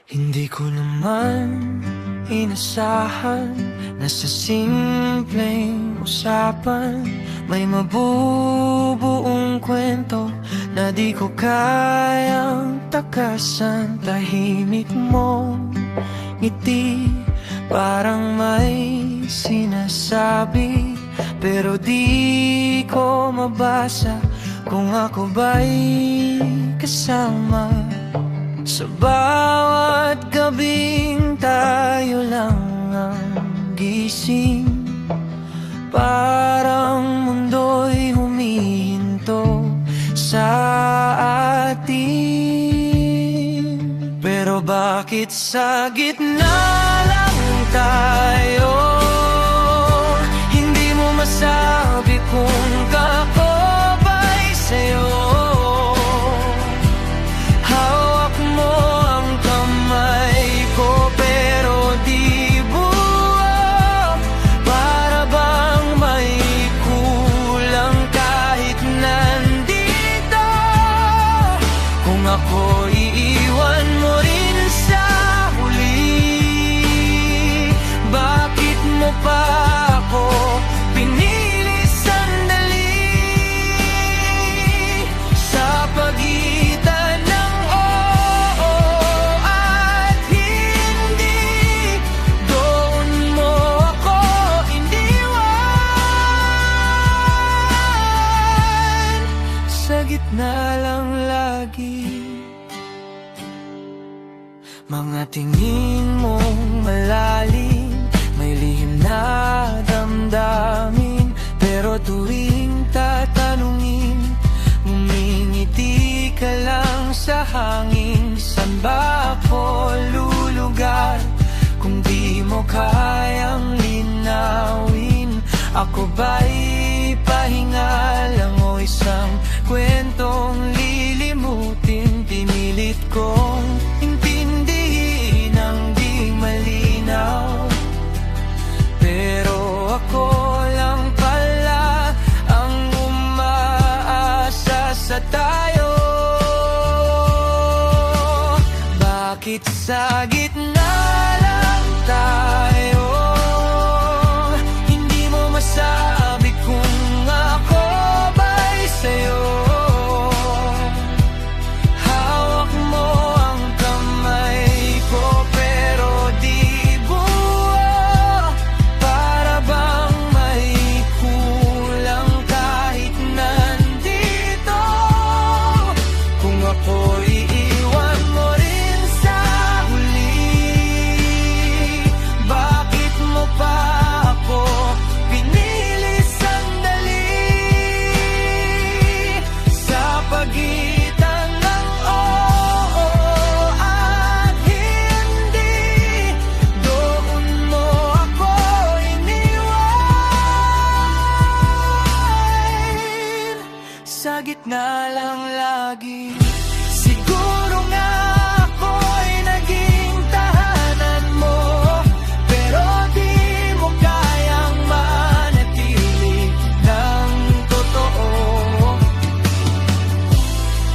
Hindi ko naman inasahan na sa simpleng usapan may mabubuong kwento na di ko kayang takasan. Tahimik mong ngiti parang may sinasabi, pero di ko mabasa kung ako ba'y kasama. Sa bawat gabing tayo lang ang gising, parang mundo'y humihinto sa atin. Pero bakit sa gitna lang tayo? Hindi mo masabi kung ako ba'y sa'yo. Hawak mo ang kamay ko pero di buo. Para bang may kulang kahit nandito. Kung ako iiwan mo rin sa huli, bakit mo pa ako pinili sandali? Sa pagitan ng oo at hindi, doon mo ako iniwan. Sa gitna lang lagi mga tingin mong malalim, may lihim na damdamin. Pero tuwing tatanungin, ngumingiti ka lang sa hangin. San ba ako lulugar kung di mo kayang linawin? Ako ba'y pahinga lang o isang kwentong lilimutin? Pinilit kong intindihin ang di malinaw, pero ako lang pala ang umaasa sa tayo. Bakit sa gitna lang tayo? Hindi mo masabi kung ako ba'y sa'yo. Hawak mo ang kamay ko pero di buo. Para bang may kulang kahit nandito. Kung ako iiwan mo rin sa huli, bakit mo pa ako pinili sandali? Sa pagitan ng oo at hindi, doon mo ako iniwan. Sa gitna lang lagi, siguro nga ako'y naging tahanan mo, pero di mo kayang manatili ng totoo.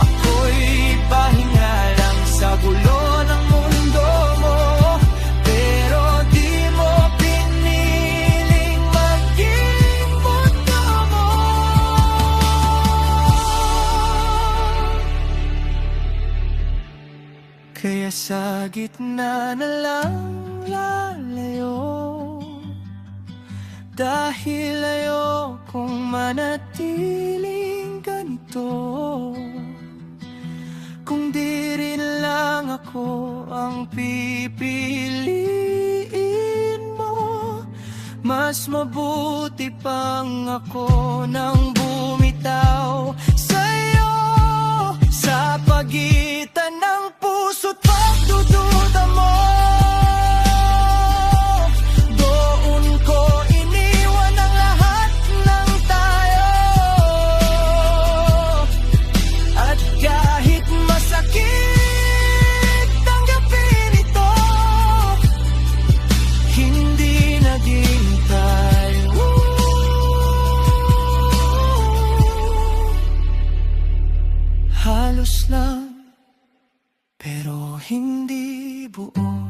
Ako'y pahinga lang sa gulo ng mundo mo, pero di mo piniling maging mundo mo. Kaya sa gitna na lang lalayo, dahil ayokong manatiling ganito. Kung di rin lang ako ang pipiliin mo, mas mabuti pang ako nang bumitaw sa'yo. Sa pagitan ng puso't pagdududa mo, doon ko iniwan ang lahat ng tayo. At kahit masakit tanggapin ito, hindi naging tayo. Halos lang, pero hindi buo.